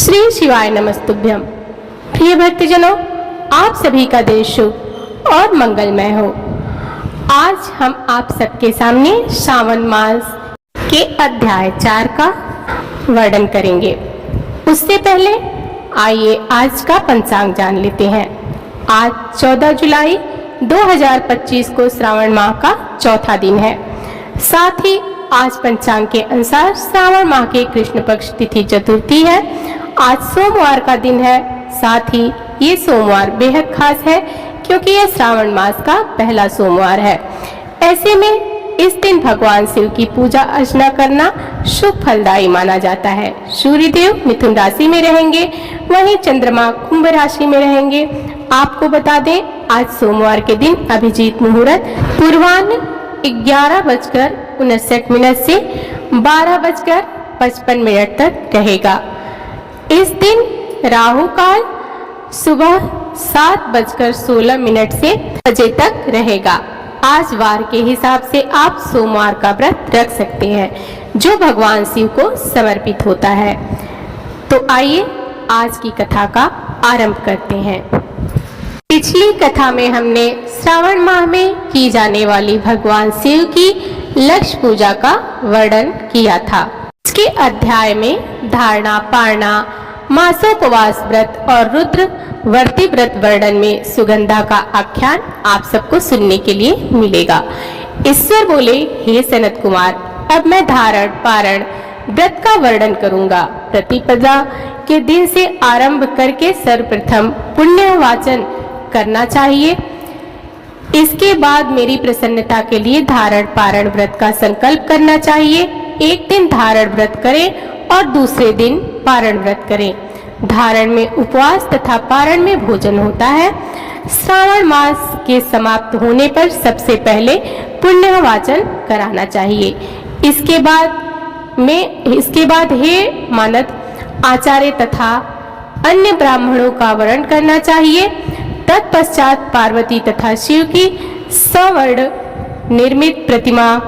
श्री शिवाय नमस्तुभ्यम। प्रिय भक्तजनों, आप सभी का दिन शुभ और मंगलमय हो। आज हम आप सबके सामने श्रावण मास के अध्याय 4 का वर्णन करेंगे। उससे पहले आइए आज का पंचांग जान लेते हैं। आज 14 जुलाई 2025 को श्रावण माह का चौथा दिन है। साथ ही आज पंचांग के अनुसार श्रावण माह के कृष्ण पक्ष तिथि चतुर्थी है। आज सोमवार का दिन है। साथ ही ये सोमवार बेहद खास है क्योंकि यह श्रावण मास का पहला सोमवार है। ऐसे में इस दिन भगवान शिव की पूजा अर्चना करना शुभ फलदायी माना जाता है। सूर्यदेव मिथुन राशि में रहेंगे, वहीं चंद्रमा कुंभ राशि में रहेंगे। आपको बता दें, आज सोमवार के दिन अभिजीत मुहूर्त पूर्वाह्न 11:59 से 12:55 तक रहेगा। इस दिन राहु काल सुबह 7:16 से बजे तक रहेगा। आज वार के हिसाब से आप सोमवार का व्रत रख सकते हैं जो भगवान शिव को समर्पित होता है। तो आइए आज की कथा का आरंभ करते हैं। पिछली कथा में हमने श्रावण माह में की जाने वाली भगवान शिव की लक्ष्य पूजा का वर्णन किया था। इसके अध्याय में धारणा, पारणा, मासोपवास व्रत और रुद्र वर्ती व्रत वर्णन में सुगंधा का आख्यान आप सबको सुनने के लिए मिलेगा। ईश्वर बोले, हे सनत कुमार, अब मैं धारण पारण व्रत का वर्णन करूंगा। प्रतिपदा के दिन से आरंभ करके सर्वप्रथम पुण्य वाचन करना चाहिए। इसके बाद मेरी प्रसन्नता के लिए धारण पारण व्रत का संकल्प करना चाहिए। एक दिन धारण व्रत करें और दूसरे दिन पारण व्रत करें। धारण में उपवास तथा पारण में भोजन होता है। श्रावण मास के समाप्त होने पर सबसे पहले पुण्य वाचन कराना चाहिए। इसके बाद हे मानद आचार्य तथा अन्य ब्राह्मणों का वरण करना चाहिए। तत्पश्चात पार्वती तथा शिव की स्वर्ण निर्मित प्रतिमा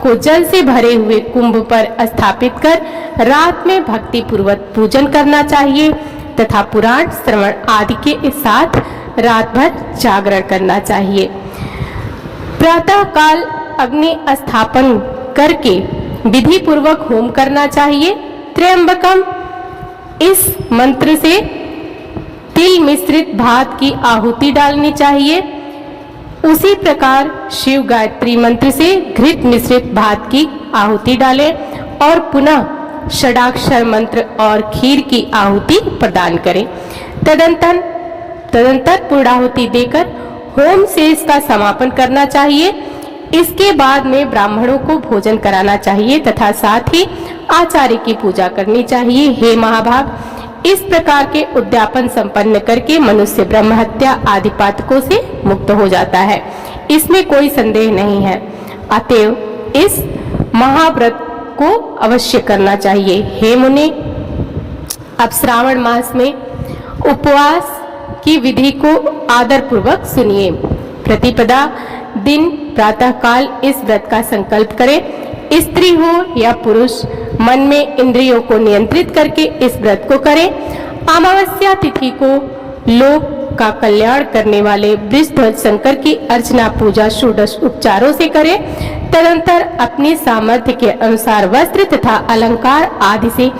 को जल से भरे हुए कुंभ पर स्थापित कर रात में भक्ति पूर्वक पूजन करना चाहिए तथा पुराण श्रवण आदि के साथ रात भर जागरण करना चाहिए। प्रातः काल अग्नि स्थापन करके विधि पूर्वक होम करना चाहिए। त्र्यंबकम इस मंत्र से तिल मिश्रित भात की आहुति डालनी चाहिए। उसी प्रकार शिव गायत्री मंत्र से घृत मिश्रित भात की आहुति डालें और पुनः षडाक्षर मंत्र और खीर की आहुति प्रदान करें। तदंतर पूर्णाहुति देकर होम से इसका समापन करना चाहिए। इसके बाद में ब्राह्मणों को भोजन कराना चाहिए तथा साथ ही आचार्य की पूजा करनी चाहिए। हे महाभाग, इस प्रकार के उद्यापन संपन्न करके मनुष्य ब्रह्म हत्या आदि पातकों से मुक्त हो जाता है, इसमें कोई संदेह नहीं है। अतएव इस महाव्रत को अवश्य करना चाहिए। हे मुनि, अब श्रावण मास में उपवास की विधि को आदर पूर्वक सुनिए। प्रतिपदा दिन प्रातः काल इस व्रत का संकल्प करें। स्त्री हो या पुरुष मन में इंद्रियों को नियंत्रित करके इस व्रत को करें। अमावस्या तिथि को लोक का कल्याण करने वाले वृषध्वज शंकर की अर्चना पूजा षोडश उपचारों से करें। तदंतर अपनी सामर्थ्य के अनुसार वस्त्र तथा अलंकार आदि से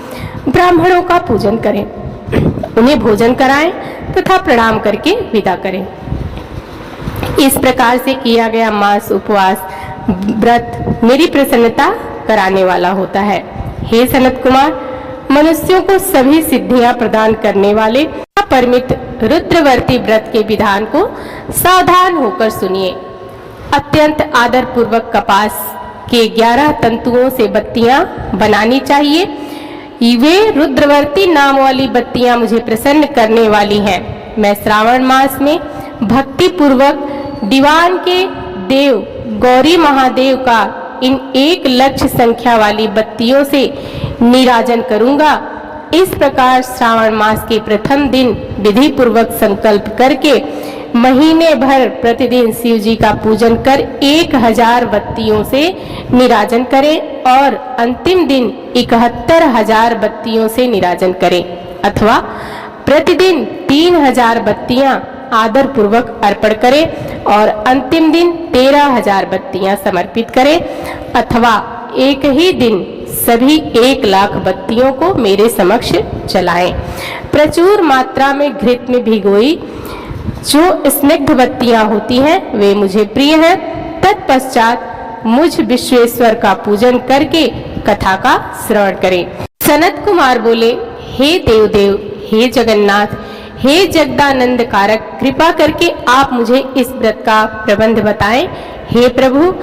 ब्राह्मणों का पूजन करें, उन्हें भोजन कराएं तथा प्रणाम करके विदा करें। इस प्रकार से किया गया मास उपवास व्रत मेरी प्रसन्नता कराने वाला होता है। हे सनत कुमार, मनुष्यों को सभी सिद्धियां प्रदान करने वाले परमित रुद्रवर्ती व्रत के विधान को सावधान होकर सुनिए। अत्यंत आदर पूर्वक कपास के 11 तंतुओं से बत्तियां बनानी चाहिए। वे रुद्रवर्ती नाम वाली बत्तियां मुझे प्रसन्न करने वाली हैं। मैं श्रावण मास में भक्ति पूर्वक दीवान के देव गौरी महादेव का इन 1 लक्ष संख्या वाली बत्तियों से नीराजन करूंगा। इस प्रकार श्रावण मास के प्रथम दिन विधि पूर्वक संकल्प करके महीने भर प्रतिदिन शिव जी का पूजन कर 1000 बत्तियों से निराजन करें और अंतिम दिन 71,000 बत्तियों से निराजन करें। अथवा प्रतिदिन 3000 बत्तियां आदर पूर्वक अर्पण करें और अंतिम दिन 13000 बत्तियां समर्पित करें, अथवा एक ही दिन सभी 1,00,000 बत्तियों को मेरे समक्ष जलाएं। प्रचुर मात्रा में घृत में भिगोई जो स्निग्ध बत्तियां होती हैं वे मुझे प्रिय हैं। तत्पश्चात मुझ विश्वेश्वर का पूजन करके कथा का श्रवण करें। सनत कुमार बोले, हे देवदेव, हे जगन्नाथ, हे जगदानंद कारक, कृपा करके आप मुझे इस व्रत का प्रबंध बताएं। हे प्रभु,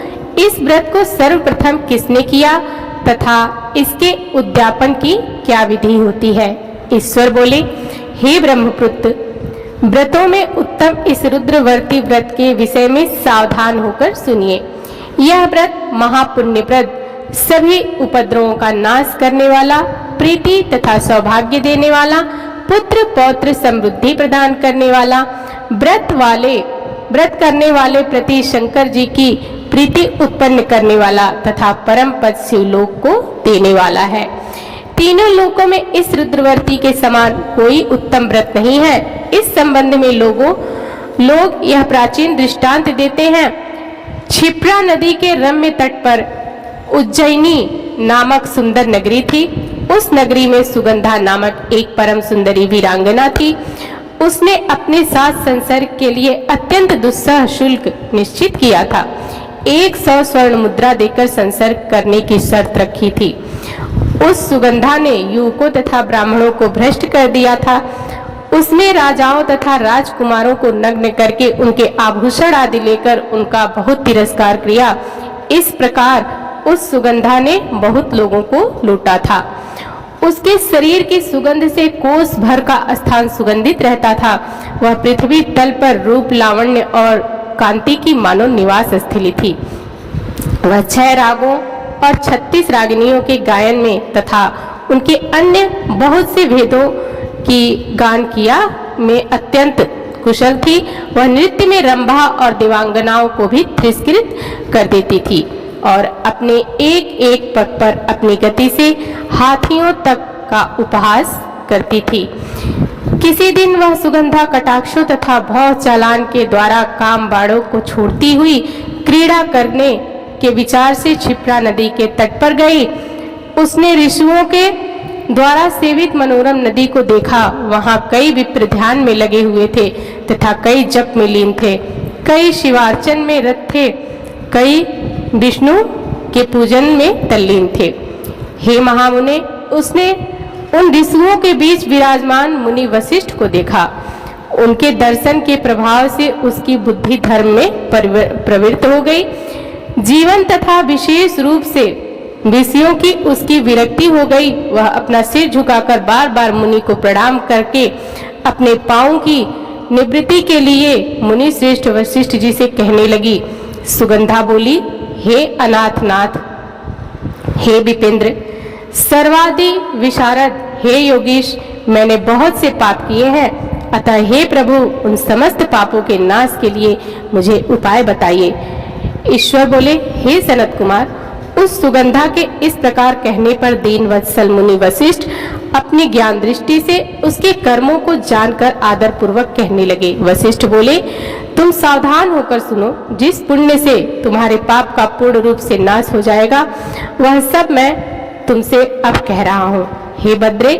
इस व्रत को सर्वप्रथम किसने किया तथा इसके उद्यापन की क्या विधि होती है? ईश्वर बोले, हे ब्रह्मपुत्र, व्रतों में उत्तम इस रुद्रवर्ती व्रत के विषय में सावधान होकर सुनिए। यह व्रत महापुण्यप्रद, सभी उपद्रवों का नाश करने वाला, प्रीति तथा सौभाग्य देने वाला, पुत्र पौत्र समृद्धि प्रदान करने वाला, व्रत करने वाले प्रति शंकर जी की प्रीति उत्पन्न करने वाला तथा परम पद शिवलोक को देने वाला है। तीनों लोकों में इस रुद्रवर्ती के समान कोई उत्तम व्रत नहीं है। इस संबंध में लोग यह प्राचीन दृष्टांत देते हैं। क्षिप्रा नदी के रम्य तट पर उज्जैनी नामक सुंदर नगरी थी। उस नगरी में सुगंधा नामक एक परम सुंदरी वीरांगना थी। उसने अपने साथ संसर्ग के लिए अत्यंत दुस्सह शुल्क निश्चित किया था। 100 स्वर्ण मुद्रा देकर संसर्ग करने की शर्त रखी थी। उस सुगंधा ने युवकों तथा ब्राह्मणों को भ्रष्ट कर दिया था। उसने राजाओं तथा राजकुमारों को नग्न करके उनके आभूषण आदि लेकर उनका बहुत तिरस्कार किया। इस प्रकार उस सुगंधा ने बहुत लोगों को लूटा था। उसके शरीर की सुगंध से कोस भर का स्थान सुगंधित रहता था। वह पृथ्वी तल पर रूप, लावण्य और कांति की मानो निवास स्थली थी। वह 6 रागों और 36 रागिनियों के गायन में तथा उनके अन्य बहुत से भेदों की गान किया में अत्यंत कुशल थी। वह नृत्य में रंभा और देवांगनाओं को भी तिरस्कृत कर देती थी और अपने एक एक पग पर अपनी गति से हाथियों तक का उपहास करती थी। किसी दिन वह सुगंधा कटाक्षों तथा भौं चालान के द्वारा काम बाड़ों को छोड़ती हुई क्रीड़ा करने के विचार से क्षिप्रा नदी के तट पर गई। उसने ऋषियों के द्वारा सेवित मनोरम नदी को देखा। वहां कई विप्र ध्यान में लगे हुए थे तथा कई जप में लीन थे, कई शिवार्चन में रत थे, कई विष्णु के पूजन में तल्लीन थे। हे महामुने, उसने उन ऋषियों के बीच विराजमान मुनि वशिष्ठ को देखा। उनके दर्शन के प्रभाव से उसकी बुद्धि धर्म में प्रवृत्त हो गई। जीवन तथा विशेष रूप से विषयों की उसकी विरक्ति हो गई। वह अपना सिर झुकाकर बार बार मुनि को प्रणाम करके अपने पांव की निवृत्ति के लिए मुनि श्रेष्ठ वशिष्ठ जी से कहने लगी। सुगंधा बोली, हे अनाथनाथ, हे विपेंद्र, सर्वादि विशारद, हे योगीश, मैंने बहुत से पाप किए हैं। अतः हे प्रभु, उन समस्त पापों के नाश के लिए मुझे उपाय बताइए। ईश्वर बोले, हे सनत कुमार, उस सुगंधा के इस प्रकार कहने पर दीन वत्सल मुनि वशिष्ठ अपनी ज्ञान दृष्टि से उसके कर्मों को जानकर आदर पूर्वक कहने लगे। वशिष्ठ बोले, तुम सावधान होकर सुनो। जिस पुण्य से तुम्हारे पाप का पूर्ण रूप से नाश हो जाएगा, वह सब मैं तुमसे अब कह रहा हूँ। हे बद्रे,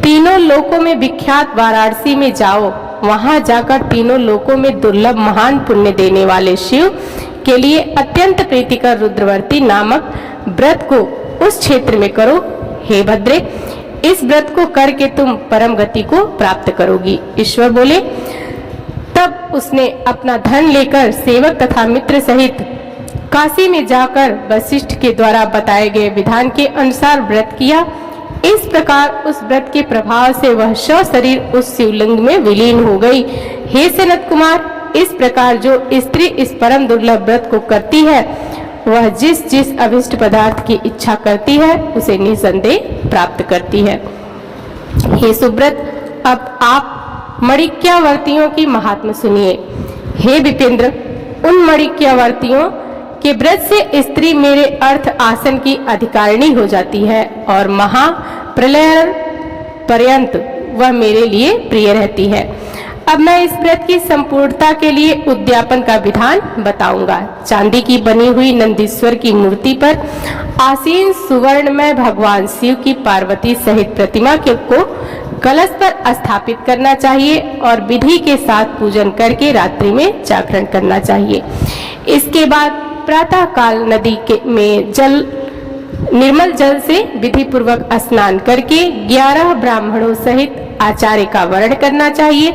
तीनों लोकों में विख्यात वाराणसी में जाओ। वहां जाकर तीनों लोकों में दुर्लभ महान पुण्य देने वाले शिव के लिए अत्यंत प्रीतिकर रुद्रवर्ती नामक व्रत को उस क्षेत्र में करो। हे भद्रे, इस व्रत को करके तुम परम गति को प्राप्त करोगी। ईश्वर बोले, तब उसने अपना धन लेकर सेवक तथा मित्र सहित काशी में जाकर वशिष्ठ के द्वारा बताए गए विधान के अनुसार व्रत किया। इस प्रकार उस व्रत के प्रभाव से वह शरीर उस शिवलिंग में विलीन हो गई। हे सनत कुमार, इस प्रकार जो स्त्री इस परम दुर्लभ व्रत को करती है, वह जिस जिस अभिष्ट पदार्थ की इच्छा करती है उसे निसंदेह प्राप्त करती है। हे सुब्रत, अब आप मणिक्यावर्तियों की महात्मा सुनिए। हे विपेंद्र, उन मणिक्यावर्तियों के व्रत से स्त्री मेरे अर्थ आसन की अधिकारिणी हो जाती है और महाप्रलय पर्यंत वह मेरे लिए प्रिय रहती है। अब मैं इस व्रत की संपूर्णता के लिए उद्यापन का विधान बताऊंगा। चांदी की बनी हुई नंदीश्वर की मूर्ति पर आसीन सुवर्णमय भगवान शिव की पार्वती सहित प्रतिमा को कलश पर स्थापित करना चाहिए और विधि के साथ पूजन करके रात्रि में जागरण करना चाहिए। इसके बाद प्रातः काल नदी में निर्मल जल से विधि पूर्वक स्नान करके 11 ब्राह्मणों सहित आचार्य का वर्ण करना चाहिए।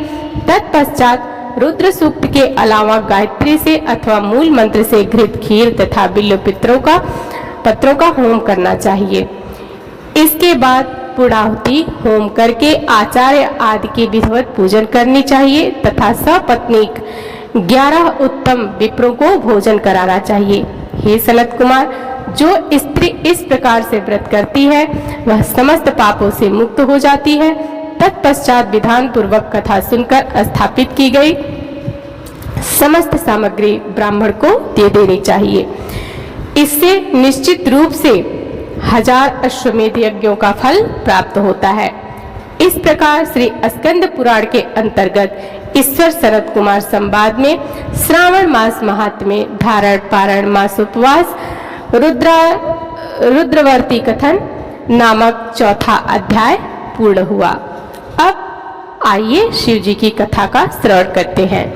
तत्पश्चात रुद्र सूक्त के अलावा गायत्री से अथवा मूल मंत्र से घृत खीर तथा बिल्व पत्रों का होम करना चाहिए। इसके बाद पूर्णाहुति होम करके आचार्य आदि की विधिवत पूजन करनी चाहिए तथा सपत्नीक 11 उत्तम विप्रों को भोजन कराना चाहिए। हे सनत कुमार, जो स्त्री इस प्रकार से व्रत करती है वह समस्त पापों से मुक्त हो जाती है। तत्पश्चात विधान पूर्वक कथा सुनकर स्थापित की गई समस्त सामग्री ब्राह्मण को दे देनी चाहिए। इससे निश्चित रूप से 1000 अश्वमेध यज्ञों का फल प्राप्त होता है। इस प्रकार श्री स्कंद पुराण के अंतर्गत ईश्वर सनत कुमार संवाद में श्रावण मास महात्म्य, धारण पारण, मासोपवास, रुद्रवर्ती कथन नामक चौथा अध्याय पूर्ण हुआ। अब आइए शिव जी की कथा का श्रवण करते हैं।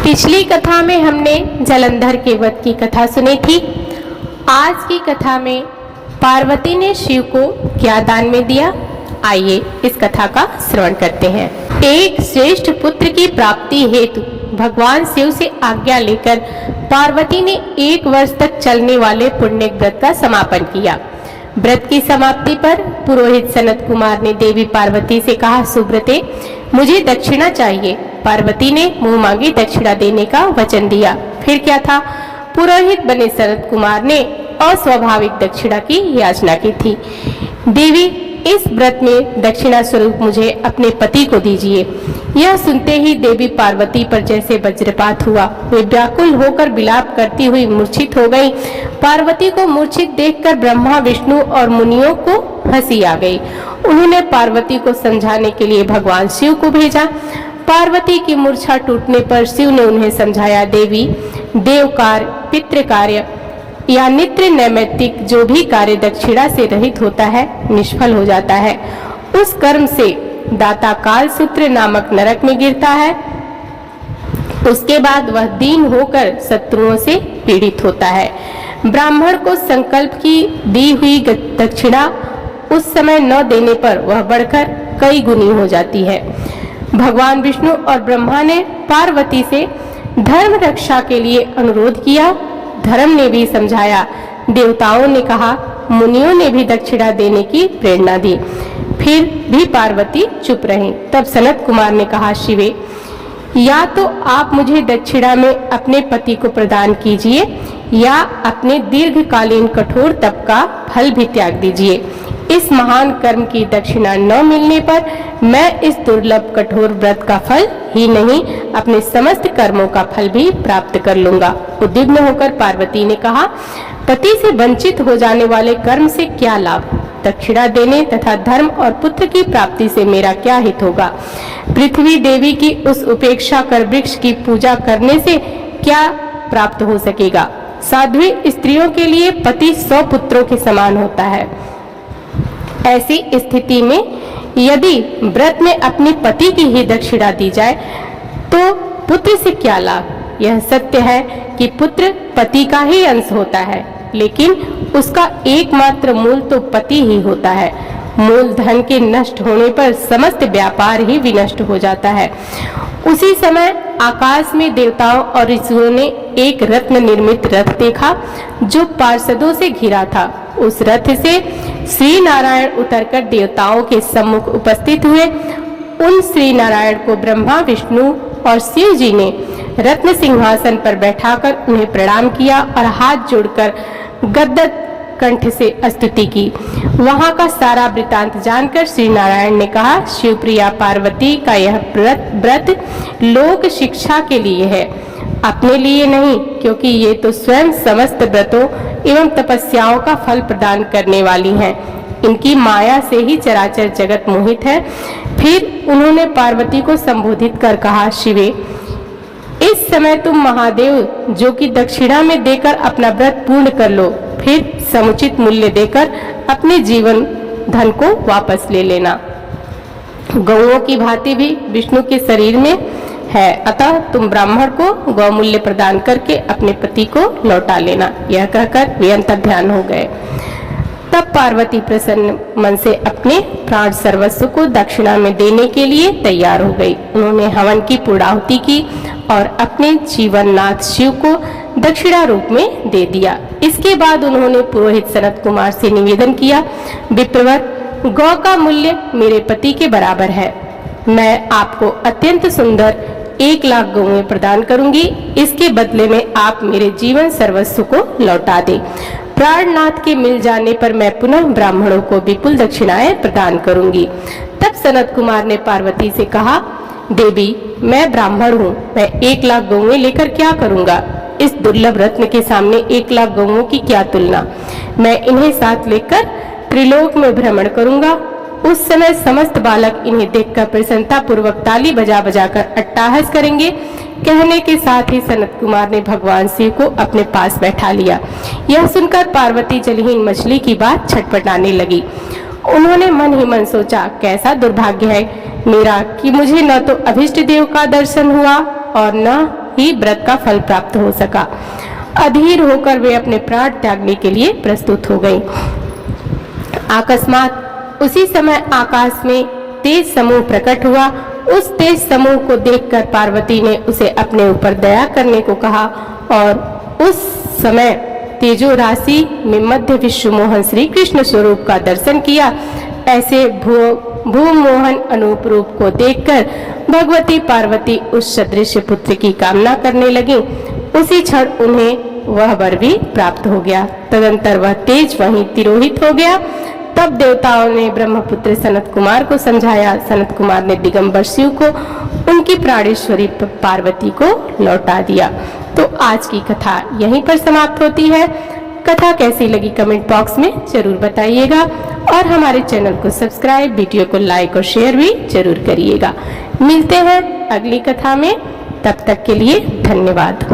पिछली कथा में हमने जलंधर के वध की कथा सुनी थी। आज की कथा में पार्वती ने शिव को क्या दान में दिया, आइए इस कथा का श्रवण करते हैं। एक श्रेष्ठ पुत्र की प्राप्ति हेतु भगवान शिव से आज्ञा लेकर पार्वती ने 1 वर्ष तक चलने वाले पुण्य व्रत का समापन किया। व्रत की समाप्ति पर पुरोहित सनत कुमार ने देवी पार्वती से कहा, सुब्रते, मुझे दक्षिणा चाहिए। पार्वती ने मुंह मांगी दक्षिणा देने का वचन दिया। फिर क्या था, पुरोहित बने सनत कुमार ने अस्वाभाविक दक्षिणा की याचना की थी। देवी, इस व्रत में दक्षिणा स्वरूप मुझे अपने पति को दीजिए। यह सुनते ही देवी पार्वती पर जैसे वज्रपात हुआ। वे व्याकुल होकर विलाप करती हुई मूर्छित हो गई। पार्वती को मूर्छित देखकर ब्रह्मा, विष्णु और मुनियों को हंसी आ गई। उन्होंने पार्वती को समझाने के लिए भगवान शिव को भेजा। पार्वती की मूर्छा टूटने पर शिव ने उन्हें समझाया, देवी, देव कार्य, पितृ कार्य या नित्य नैमित्तिक जो भी कार्य दक्षिणा से रहित होता है निष्फल हो जाता है। उस कर्म से दाता काल सूत्र नामक नरक में गिरता है। उसके बाद वह दीन होकर शत्रुओं से पीड़ित होता है। ब्राह्मण को संकल्प की दी हुई दक्षिणा उस समय न देने पर वह बढ़कर कई गुनी हो जाती है। भगवान विष्णु और ब्रह्मा ने पार्वती से धर्म रक्षा के लिए अनुरोध किया। धर्म ने भी समझाया। देवताओं ने कहा, मुनियों ने भी दक्षिणा देने की प्रेरणा दी। फिर भी पार्वती चुप रही। तब सनत कुमार ने कहा, शिवे, या तो आप मुझे दक्षिणा में अपने पति को प्रदान कीजिए या अपने दीर्घकालीन कठोर तप का फल भी त्याग दीजिए। इस महान कर्म की दक्षिणा न मिलने पर मैं इस दुर्लभ कठोर व्रत का फल ही नहीं, अपने समस्त कर्मों का फल भी प्राप्त कर लूंगा। उद्विग्न होकर पार्वती ने कहा, पति से वंचित हो जाने वाले कर्म से क्या लाभ? दक्षिणा देने तथा धर्म और पुत्र की प्राप्ति से मेरा क्या हित होगा? पृथ्वी देवी की उस उपेक्षा कर वृक्ष की पूजा करने से क्या प्राप्त हो सकेगा? साध्वी स्त्रियों के लिए पति 100 पुत्रों के समान होता है। ऐसी स्थिति में यदि व्रत में अपने पति की ही दक्षिणा दी जाए तो पुत्र से क्या लाभ? यह सत्य है कि पुत्र पति का ही अंश होता है, लेकिन उसका एकमात्र मूल तो पति ही होता है। मूल धन के नष्ट होने पर समस्त व्यापार ही विनष्ट हो जाता है। उसी समय आकाश में देवताओं और ऋषियों ने एक रत्न निर्मित रथ देखा जो पार्षदों से घिरा था। उस रथ से श्री नारायण उतरकर देवताओं के सम्मुख उपस्थित हुए। उन श्री नारायण को ब्रह्मा, विष्णु और शिव जी ने रत्न सिंहासन पर बैठाकर उन्हें प्रणाम किया और हाथ जोड़कर गद्गद कंठ से स्तुति की। वहां का सारा वृतांत जानकर श्री नारायण ने कहा, शिवप्रिया पार्वती का यह व्रत लोक शिक्षा के लिए है, अपने लिए नहीं, क्योंकि ये तो स्वयं समस्त व्रतों एवं तपस्याओं का फल प्रदान करने वाली हैं। इनकी माया से ही चराचर जगत मोहित है। फिर उन्होंने पार्वती को संबोधित कर कहा, शिवे, इस समय तुम महादेव जो कि दक्षिणा में देकर अपना व्रत पूर्ण कर लो, फिर समुचित मूल्य देकर अपने जीवन धन को वापस ले लेना। गौओं की भांति भी विष्णु के शरीर में है, अतः तुम ब्राह्मण को गौमूल्य प्रदान करके अपने पति को लौटा लेना। यह कहकर वे अंतर्ध्यान हो गए। तब पार्वती प्रसन्न मन से अपने प्राण सर्वस्व को दक्षिणा में देने के लिए तैयार हो गई। उन्होंने हवन की पूर्णाहुति की और अपने जीवननाथ शिव को दक्षिणा रूप में दे दिया। इसके बाद उन्होंने पुरोहित सनत कुमार से निवेदन किया, विप्रवर, गौ का मूल्य मेरे पति के बराबर है। मैं आपको अत्यंत सुंदर 1 लाख गौएं प्रदान करूंगी। इसके बदले में आप मेरे जीवन सर्वस्व को लौटा दें। प्राणनाथ के मिल जाने पर मैं पुनः ब्राह्मणों को विपुल दक्षिणाएं प्रदान करूंगी। तब सनत कुमार ने पार्वती से कहा, देवी, मैं ब्राह्मण हूँ, मैं 1 लाख गौएं लेकर क्या करूंगा? इस दुर्लभ रत्न के सामने 1 लाख गौओं की क्या तुलना। मैं इन्हें साथ लेकर त्रिलोक में भ्रमण करूंगा। उस समय समस्त बालक इन्हें देखकर प्रसन्नता पूर्वक ताली बजा बजाकर अट्टहास करेंगे। कहने के साथ ही सनत कुमार ने भगवान शिव को अपने पास बैठा लिया। यह सुनकर पार्वती जलहीन मछली की बात छटपटाने लगी। उन्होंने मन ही मन सोचा, कैसा दुर्भाग्य है मेरा कि मुझे न तो अभिष्ट देव का दर्शन हुआ और न ही व्रत का फल प्राप्त हो सका। अधीर होकर वे अपने प्राण त्यागने के लिए प्रस्तुत हो गईं। अकस्मात उसी समय आकाश में तेज समूह प्रकट हुआ। उस तेज समूह को देखकर पार्वती ने उसे अपने ऊपर दया करने को कहा और उस समय तेजो राशि में मध्य विश्व मोहन श्री कृष्ण स्वरूप का दर्शन किया। ऐसे भूमोहन अनूप रूप को देखकर भगवती पार्वती उस सदृश पुत्र की कामना करने लगी। उसी क्षण उन्हें वह वर भी प्राप्त हो गया। तदंतर वह तेज वहीं तिरोहित हो गया। तब देवताओं ने ब्रह्मपुत्र सनत कुमार को समझाया। सनत कुमार ने दिगंबर शिव को उनकी प्राणेश्वरी पार्वती को लौटा दिया। तो आज की कथा यहीं पर समाप्त होती है। कथा कैसी लगी कमेंट बॉक्स में जरूर बताइएगा और हमारे चैनल को सब्सक्राइब, वीडियो को लाइक और शेयर भी जरूर करिएगा। मिलते हैं अगली कथा में, तब तक के लिए धन्यवाद।